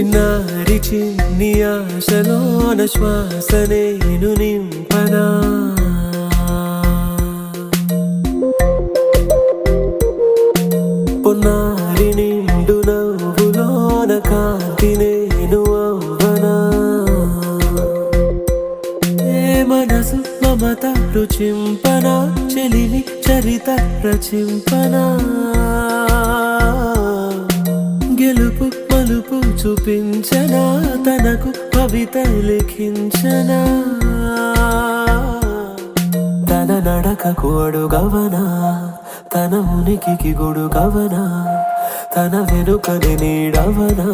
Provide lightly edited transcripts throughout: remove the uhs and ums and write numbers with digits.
చిన్నారి చిన్ని ఆశలోన శ్వాస నేను నింపనా పొన్నారి నిండు నవ్వులోన కాంతి నేను అవ్వనా ఏ మనసు మమత రుచింపనా చెలిమి చరిత రచింపనా గెలుపు మలుపు చూపించనా తనకు కవిత లిఖించనా తన నడకకు అడుగవనా తన ఉనికికి గొడుగవనా తన వెనుకని నీడవనా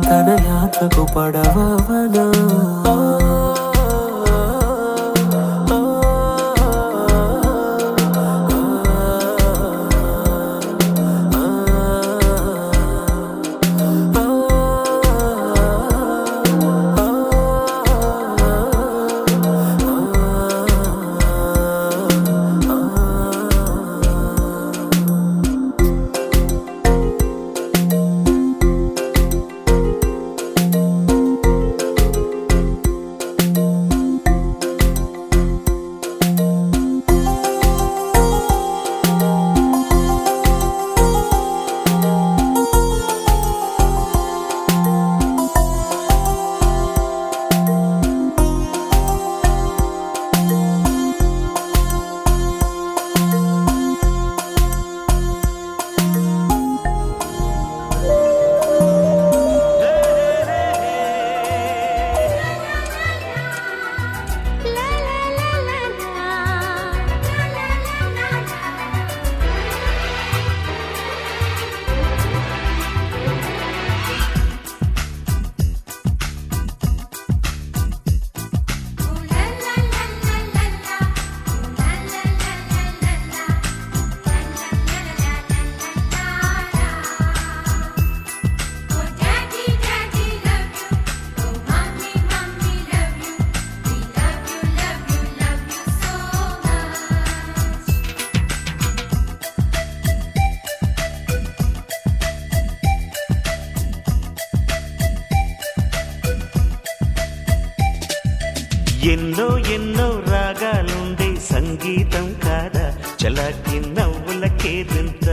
తన యాత్రకు పడవనా ఎన్నో ఎన్నో రాగాలుండే సంగీతం కాదా చలాకి నవ్వులకేదంత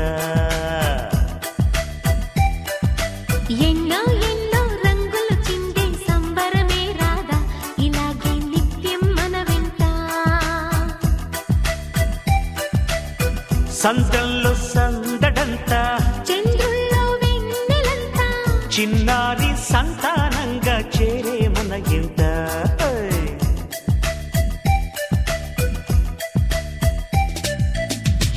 ఎన్నో ఎన్నో రంగులు చిందే సంబరమే రాదా ఇలాగే నిత్యం మన వెంట సంతంలో సందడంతా చంద్రుల్లో వెన్నెలంతా చిన్నారి సంతానంగా చేరే మన ఇంత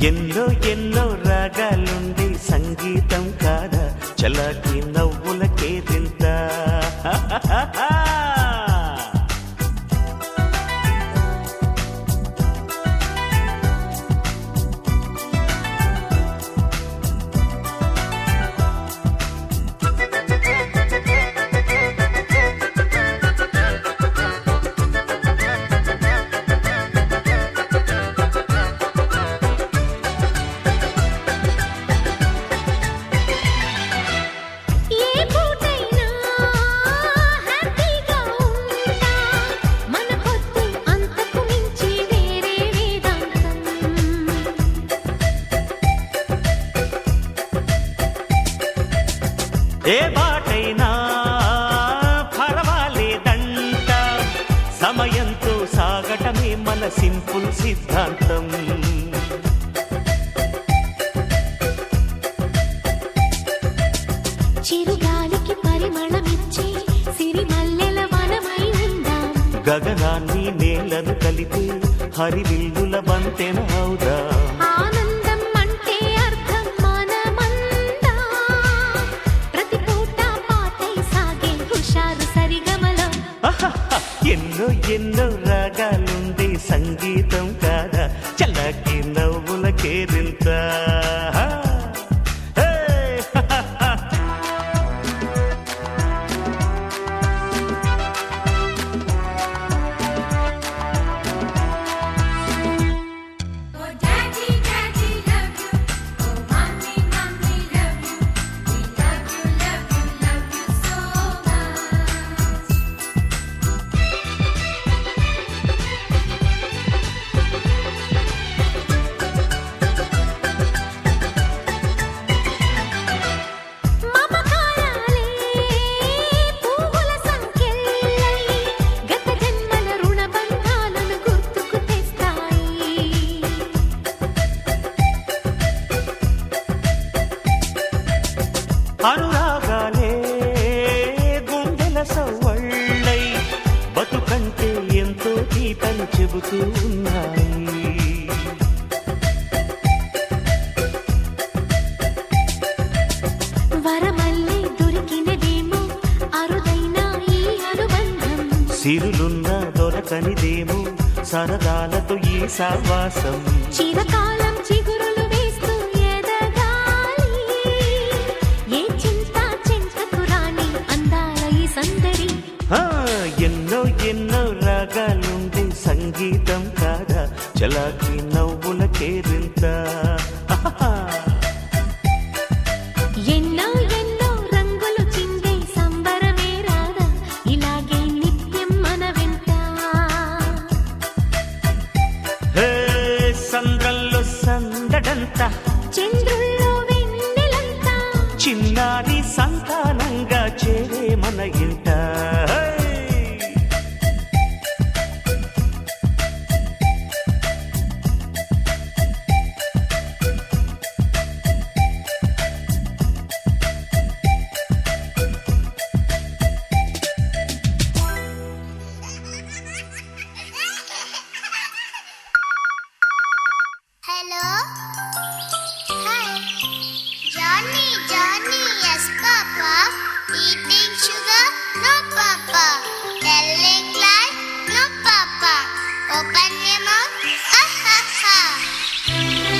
ఎన్నో ఎన్నో రాగాలుండే సంగీతం కాదా చలాకి నవ్వులకేదింత ఏ బాటైనా పర్వాలేదంట సమయంతో సాగటమే మన సింపుల్ సిద్ధాంతం చిరుగాలికి పరిమళమిచ్చే సిరిమల్లెల వనమై ఉందాం గగనాన్ని నేలను కలిపి హరివిల్లుల బంతెన అవుదాం ఆనందం అంటే అర్థం మనమందా ప్రతి పూట పాటై సాగే హుషారు సరిగమలో ఎన్నో ఎన్నో రాగాలుండే సంగీతం కాదా చల్లకి నవ్వులకేరింత Oh, అనురాగాలే గుండెల సవ్వళ్ళై బతుకంటే ఎంతో తీపని చెబుతూ ఉన్నాయి. వరమల్లే దొరికినదేమో అరుదైన ఈ అనుబంధం, సిరులున్న దొరకనిదేమో సరదాలతో ఈ సావాసం. చిరకాలం చిగురులు వేస్తూ ఎదగాలి, ఏ చింత చెంతకు రాని అందాల ఈ సందడి. ఆ, ఎన్నో ఎన్నో రాగాలుండే సంగీతం కాదా చలాకి నవ్వుల కేరింత. ఎన్నో ఎన్నో రంగులు చిందే సంబరమే రాదా ఇలాగే నిత్యం మన వెంట. హే, సంద్రంలో సందడంత చంద్రుల్లో వెన్నెలంతా చిన్నారి సంతానంగా చేరే మన ఇంట. హే! Hello? Hi. Johnny, Johnny, yes, Papa. Eating sugar? No, Papa. Telling lies? No, Papa. Open your mouth? Ha, ha, ha.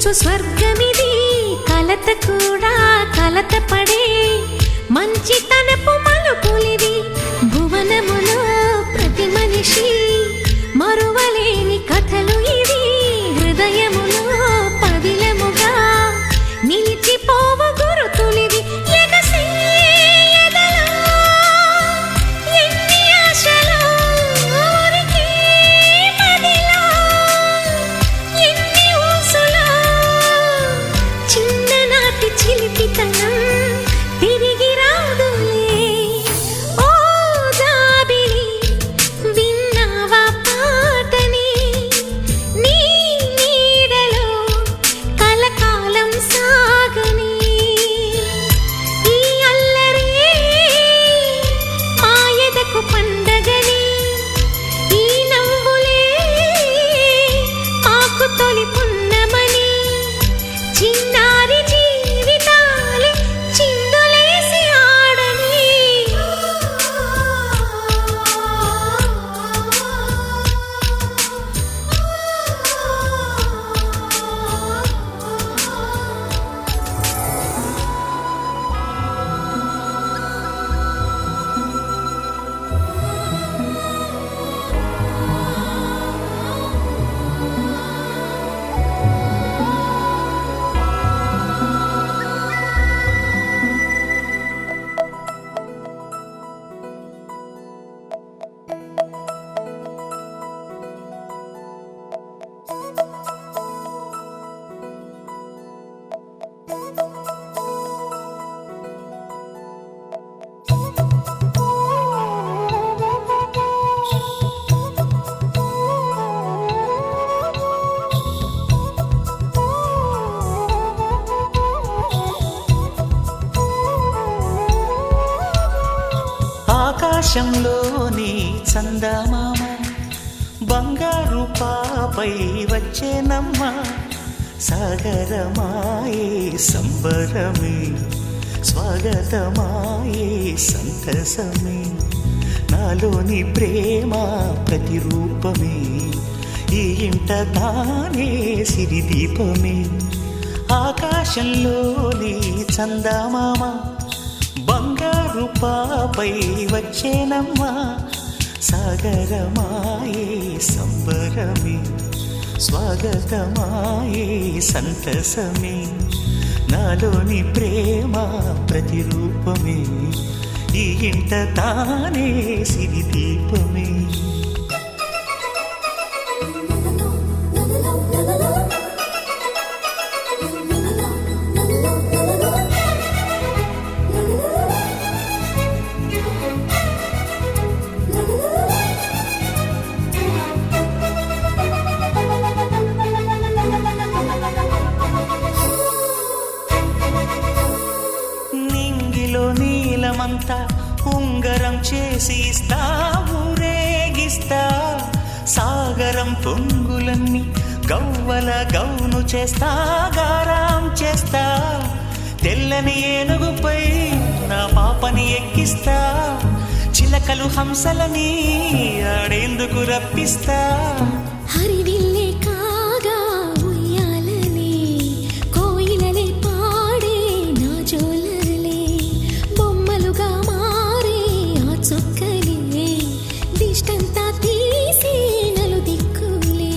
ఊహించు స్వర్గమిది కలత కూడా కలత పడే మంచితనపు మలుపులిది భువనములో ప్రతి మనిషి మరువలేని కథలు ఇవి హృదయములో పదిలముగా నిలిచిపోవు గురుతులివి ఎగసి ఎదలో ఎన్ని ఆశలు ఊరికి మదిలో ఎన్ని ఊసులో చిన్ననాటి చిలిపితనం తిరిగి రాదులే ఓ జాబిలి విన్నావా పాటని నీ నీడలో కలకాలం సాగని ఈ అల్లరి మాయదకు పండగని ఈ నవ్వులే మాకు తొలి పున్నమని చిన్నారి జీవితాలే చిందులేసి ఆడని ఆకాశంలోని చందమామ బంగారు పాపై వచ్చేనమ్మ సాగరమాయే సంబరమే స్వాగతమాయే సంతసమే నాలోని ప్రేమ ప్రతిరూపమే ఈ ఇంట తానే సిరిదీపమే ఆకాశంలోని చందమామ బంగారు పాపై వచ్చేనమ్మా సాగరమాయే సంబరమే స్వాగతమాయే సంతసమే నాలోని ప్రేమ ప్రతిరూపమే ఈ ఇంట తానే సిరిదీపమే నీలమంతా ఉంగరం చేసి ఇస్తా ఊరేగిస్తా సాగరం పొంగులన్నీ గవ్వల గౌను చేస్తా గారాం చేస్తా తెల్లని ఏనుగుపై నా పాపని ఎక్కిస్తా చిలకలు హంసలని ఆడేందుకు రప్పిస్తా హరివిల్లే కాగా ఉయ్యాలలే కోయిలలే పాడే నా జోలలే బొమ్మలుగా మారే ఆ చుక్కలే దిష్టంతా తీసి నలు దిక్కులే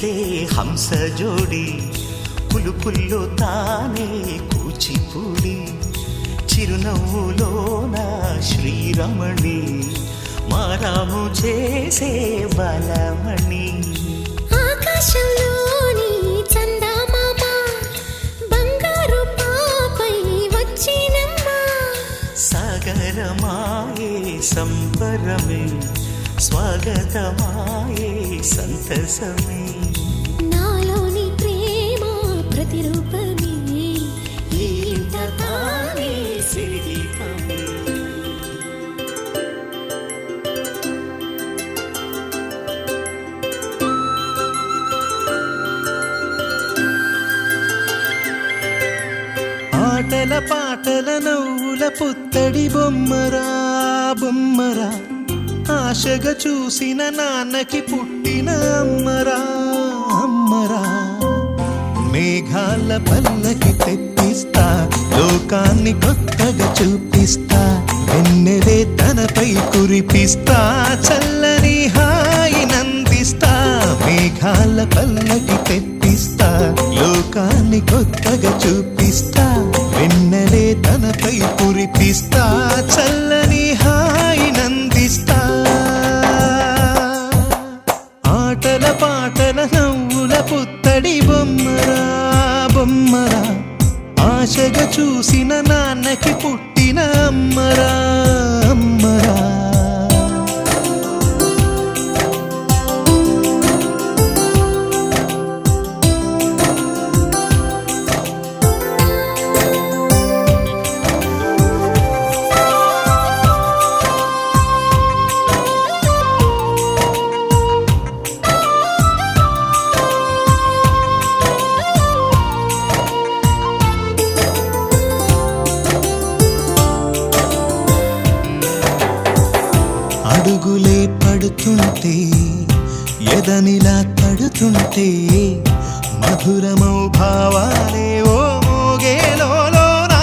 తెలిస్తే హంస జోడి పులుపుల్లో తానే కూచిపూడి చిరునవ్వులోన శ్రీరమణి మారాము చేసే బలమణి ఆకాశంలోని చందమామ బంగారు పాపై వచ్చినమ్మా సాగరమాయే సంబరమే స్వాగతమాయే సంతసమే నాలోని ప్రేమ ప్రతిరూపమే ఈ ఇంట తానే సిరిదీపమే ఆటల పాటల నవ్వుల పుత్తడి బొమ్మరా బొమ్మరా ఆశగా చూసిన నాన్నకి పుట్టిన అమ్మరా అమ్మరా మేఘాల పల్లకి తెప్పిస్తా లోకాన్ని కొత్తగా చూపిస్తా వెన్నెలే తనపై కురిపిస్తా చల్లని హాయి నందిస్తా మేఘాల పల్లకి తెప్పిస్తా లోకాన్ని కొత్తగా చూపిస్తా వెన్నెలే తనపై కురిపిస్తా చల్లని హాయి నందిస్తా ఆటల పాటల నవ్వుల పుత్తడి బొమ్మరా బొమ్మరా ఆశగా చూసిన నాన్నకి పుట్టిన అమ్మరా అమ్మరా అడుగులే పడుతుంటే ఎదనిలా తడుతుంటే మధురమౌ భావాలే ఓ మోగేలోనా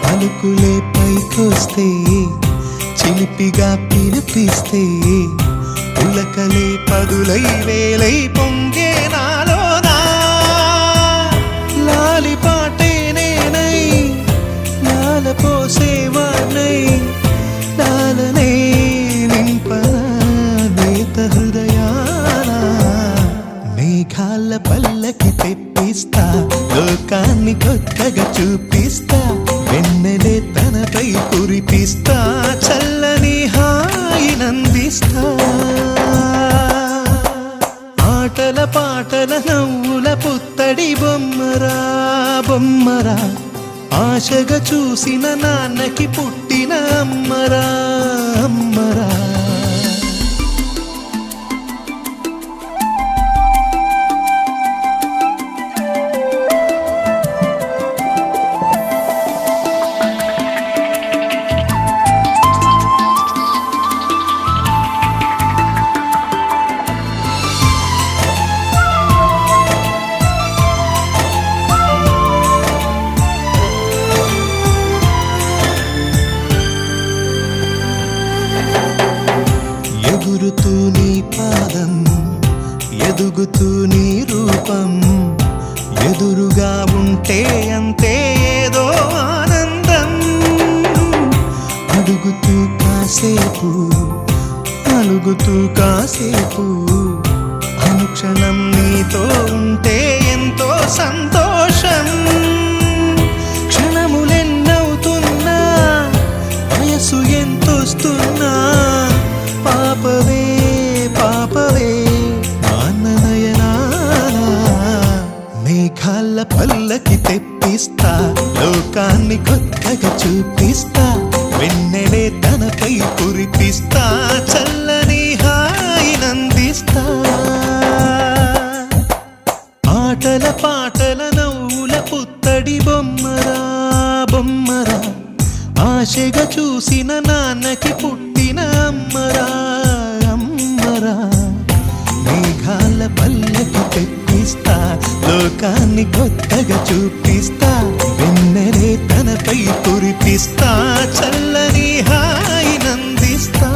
పలుకులే పైకొస్తే చిలిపిగా పిలిపిస్తే పులకలే పదులై వేలై పొంగే నాలోనా లాలి పాటే నేనై లాల పోసేవాణ్ణై లాలనే నింపనేత హృదయాన మేఘాల పల్లకి తెప్పిస్తా లోకాన్ని కొత్తగా చూపిస్తా వెన్నెలే తనపై కురిపిస్తా చల్లని హాయి నందిస్తా ఆటల పాటల నవ్వుల పుత్తడి బొమ్మరా బొమ్మరా ఆశగా చూసిన నాన్నకి పుట్టిన అమ్మరా అమ్మరా ఎగురుతూ నీ పాదం ఎదుగుతూ నీ రూపం ఎదురుగా ఉంటే అంతే ఏదో ఆనందం అడుగుతూ కాసేపు అలుగుతూ కాసేపు అనుక్షణం నీతో ఉంటే ఎంతో సంతోషం క్షణములెన్నవుతున్నా వయసు ఎంతొస్తున్నా పాపవే పాపవే నాన్ననయనానా మేఘాల పల్లకి తెప్పిస్తా లోకాన్ని కొత్తగా చూపిస్తా వెన్నెలే తనపై కురిపిస్తా చల్లని హాయి నందిస్తా ఆటల పాటల నవ్వుల పుత్తడి బొమ్మరా బొమ్మరా ఆశగా చూసిన నాన్నకి పుట్టిన అమ్మరా అమ్మరా మేఘాల పల్లకి తెప్పిస్తా లోకాన్ని కొత్తగా చూపిస్తా వెన్నెలే తనపై కురిపిస్తా చల్లని హాయి నందిస్తా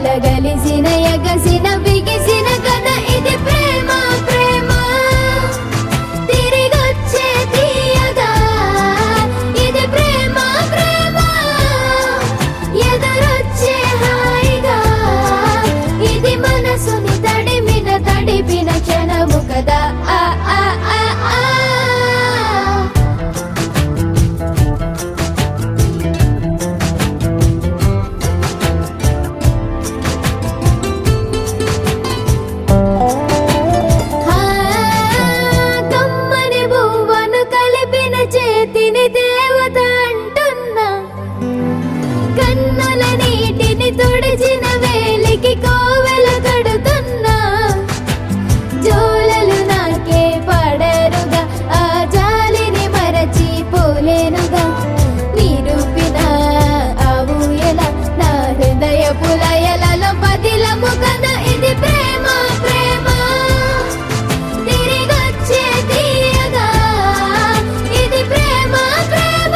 కలగలిసిన ఎగసిన బిగిసిన కథ ఇది ప్రేమ ప్రేమ తిరిగొచ్చే తీయగా ఇది ప్రేమ ప్రేమ ఎదురొచ్చే హాయిగా ఇది మనసుని తడిపిన క్షణము కదా ఆ ఆ ఆ ఆ కమ్మని బువ్వను కలిపిన చేతిని దేవత అంటున్నా కన్నుల నీటిని తుడిచిన వేలికి కోవెల కడుతున్నా జోలలు నాకే పడరుగా ఆ జాలిని మరచి పోలేనుగా నిరూపిన ఆ ఊయల నా హృదయ పులయలలో పదిలము కదా ఇది ప్రేమ ప్రేమ తిరిగొచ్చే తీయగా ఇది ప్రేమ ప్రేమ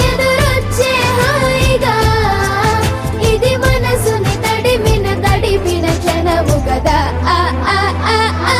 ఎదురొచ్చే హాయిగా ఇది మనసుని తడిపిన క్షణము కదా ఆ ఆ ఆ ఆ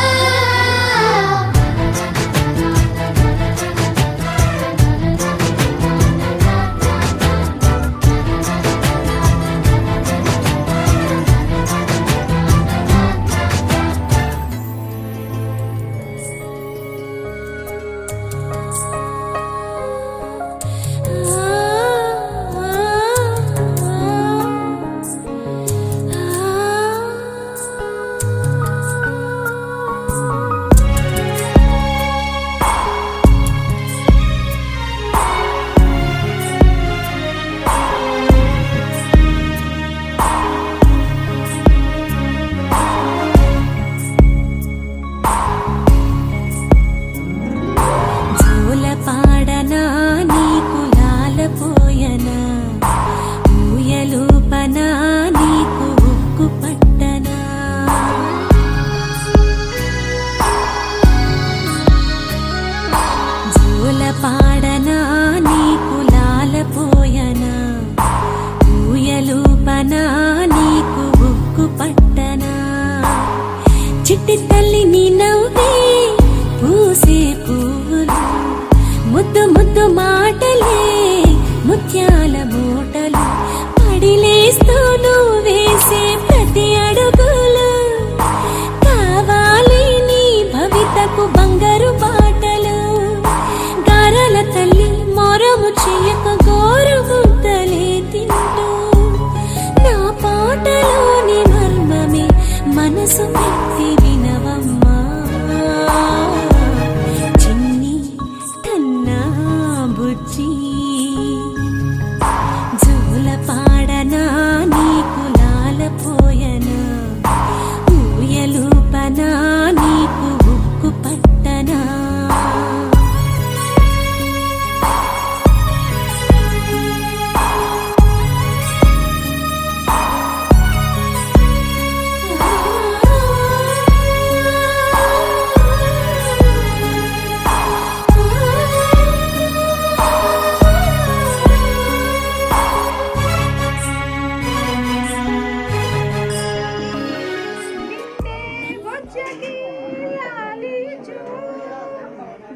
జోల పాడనా నీకు లాలపోయనా ఊయలూపనా నీకు ఉక్కు పట్టనా జోల పాడనా నీకు లాలపోయనా ఊయలూపనా నీకు ఉక్కు పట్టనా చిట్టి తల్లి నీ నవ్వే పూసే పువ్వులు ముద్దు ముద్దు మాటలే ముత్యాల మూటలు పడిలేస్తూ నువ్వు వేసే ప్రతి అడుగులు కావాలి నీ భవితకు బంగారు బాటలు గారాల తల్లి మొరము చెయ్యక గోరు ముద్దలే తింటూ నా పాటలోని మర్మమే మనసు పెట్టి వినవమ్మా చిన్ని కన్నా బుజ్జి జోల పాడనా నీకు లాలపోయనా ఊయలూపనా నీకు ఉక్కు పట్టనా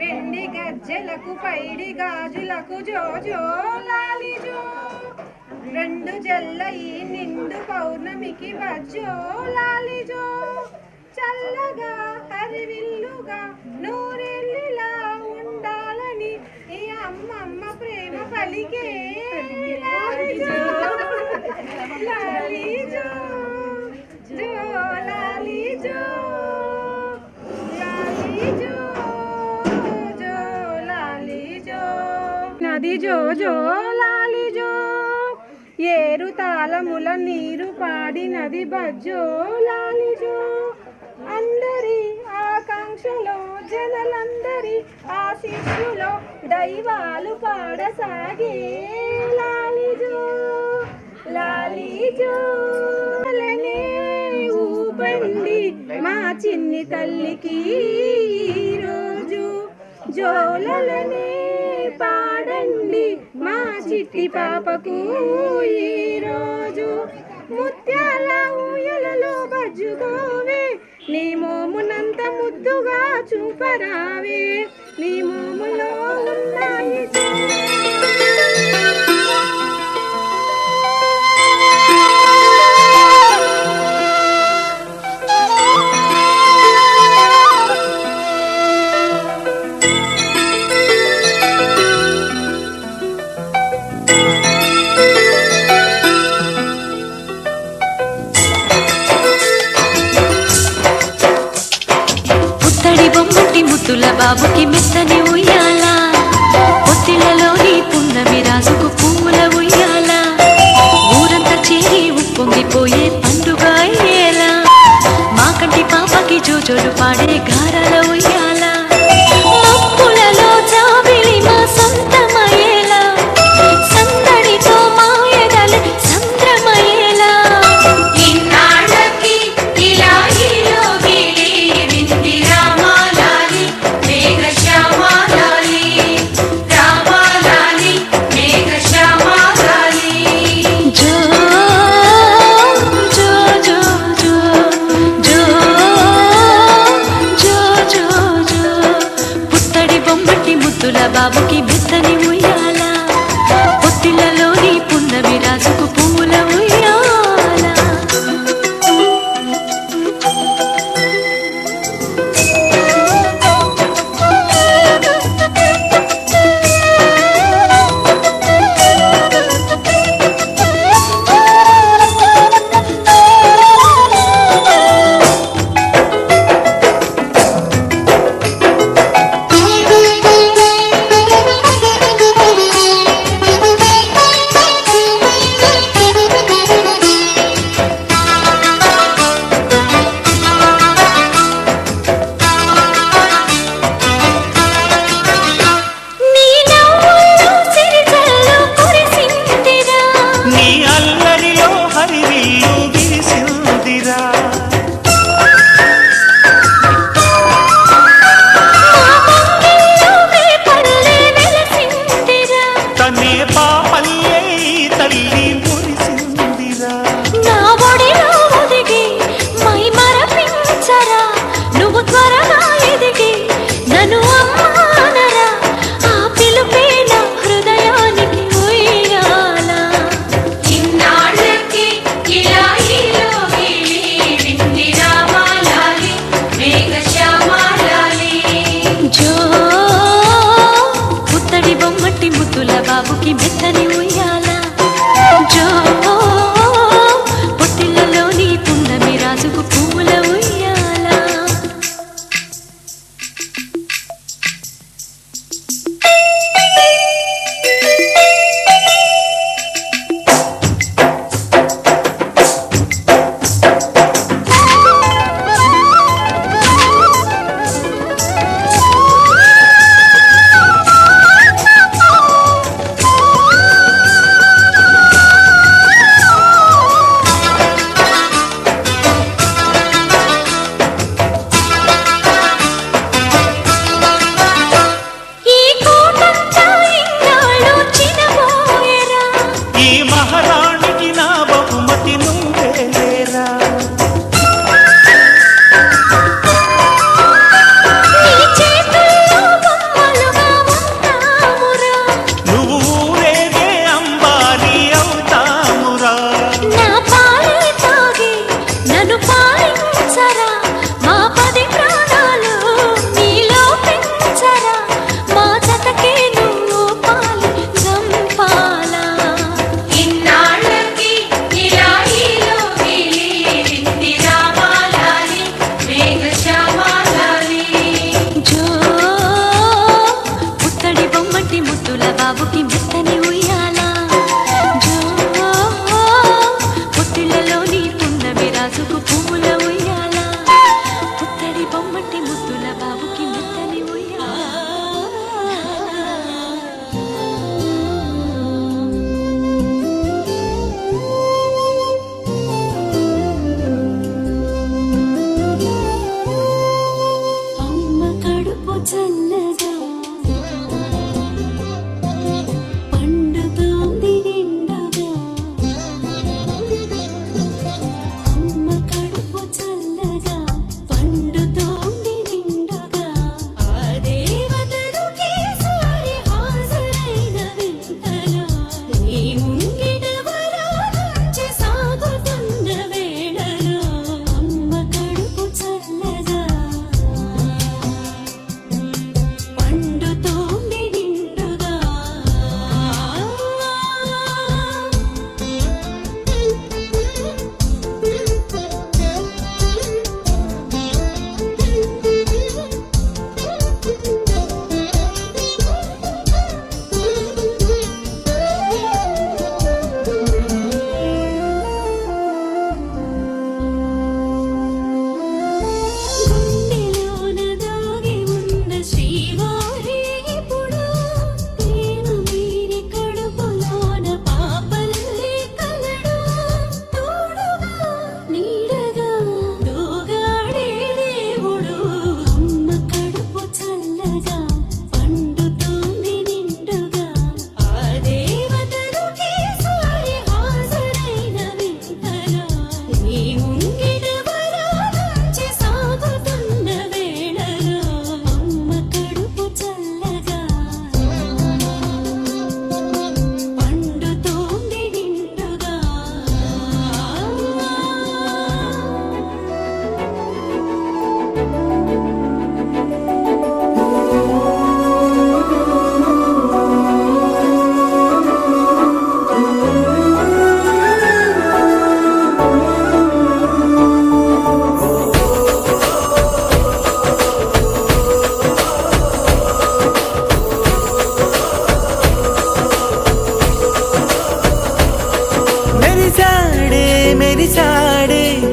వెండి గజ్జెలకు పైడి గాజులకు జోజో లాలిజో రెండు జల్ల ఈ నిండు పౌర్ణమికి వజ్జో లాలిజో చల్లగా హరివిల్లుగా నూరెల్లిలా ఉండాలని ఈ అమ్మమ్మ ప్రేమ పలికే లాలిజో లాలిజో జో లాలిజో లాలిజో జో లాలిజో నది జో జో లాలిజో ఏరు తాళముల నీరు పాడినది బజ్జో లాలిజో అందరి ఆకాంక్షలో జనలందరి ఆశీస్సులో దైవాలు పాడసాగే లాలిజో లాలిజో లనే ఊపండి మా చిన్ని తల్లికి ఈరోజు జోలలనే పాడండి మా చిట్టి పాపకు ఈరోజు ముత్యాల ఊయలలో బజ్జుకోవే నీ మోమునంత ముద్దుగా చూపరావే నీ మోములో ఉన్నాయి ముద్దుల బాబుకి మెత్తని ఉయ్యాల పొత్తిళ్లలోని పున్నమి రాసుకు పువ్వుల ఉయ్యాల ఊరంతా చేరి ఉప్పొంగిపోయే పండుగ అయ్యేలా మా కంటి పాపకి జోజోలు పాడే గారాల ఉయ్యాల మబ్బులలో జాబిలి మా సొంతమయ్యేలా సందడితో మా ఎదలు సంద్రమయ్యేలా ఇన్నాళ్ళకి ఇలా బాబుకి మెత్తని ఉయ్యాల పొత్తిళ్లలోని పున్నమి రాసుకు పువ్వుల ఉయ్యాల బాబుకి మెత్తని ఉయ్యాల జో పొత్తిళ్లలో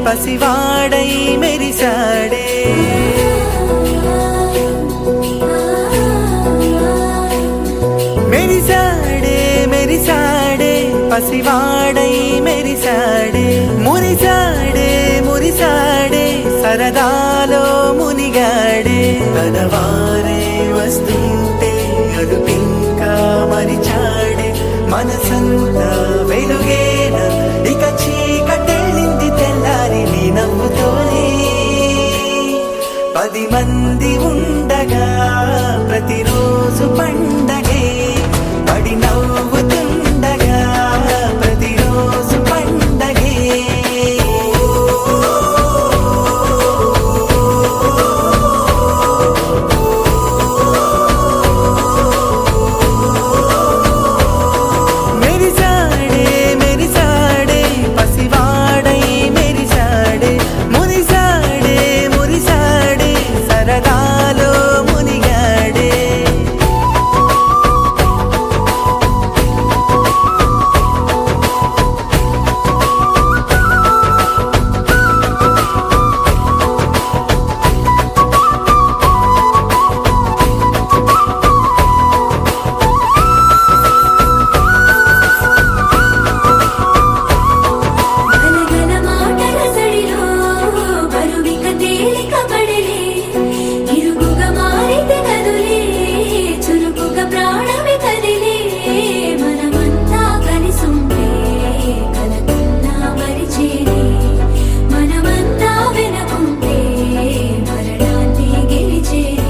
పసివాడై మెరిసాడే మెరిసాడే మెరిసాడే పసివాడై మెరిసాడే మురిసాడే మురిసాడే సరదాలో మునిగాడే తన వారే వస్తుంటే అడుపింకా మరిచాడే మనసంతా వెలుగేన ఇక చీకటెళ్ళింది తెల్లారి నీ నవ్వుతోనే 10 మంది ఉండగా ప్రతిరోజు పండగే పడి నవ్వుతుండగా ప్రతిరోజు పండగే మెరిసాడే మెరిసాడే పసివాడై మెరిసాడే మురిసాడే మురిసాడే సరదాలో మునిగాడే గలగల మాటల సడిలో బరువిక తేలిక పడలే ఇరుగుగా మారితే కదులే చురుకుగా ప్రాణమి కదిలే మనమంతా కలిసుంటే కలకున్నా మరిచేనే మనమంతా వెనకుంటే మరణాన్ని గెలిచేనే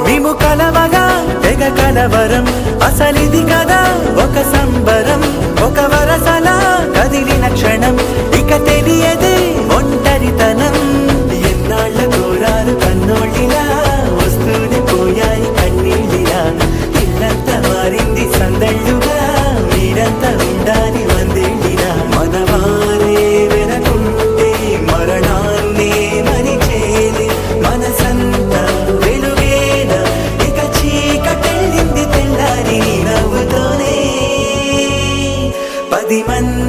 మేము కలవగా తెగ కలవరం అసలిది కదా ఒక సంబరం ఒక వరసలా కదిలిన క్షణం ఇక తెలియదే ఒంటరితనం ఎన్నాళ్ళ కోరారు కన్నోళ్ళిలా వస్తూనే పోయాయి కన్నీళ్ళిలా ఇల్లంతా మారింది సందళ్ళుగా మీరంతా ఉండాలి వందేళ్ళిలా మనవారే వెనకుంటే మరణాన్నే మరిచేది మనసంతా వెలుగేన ఇక చీకటెళ్ళింది తెల్లారి నీ నవ్వుతోనే 10 మంది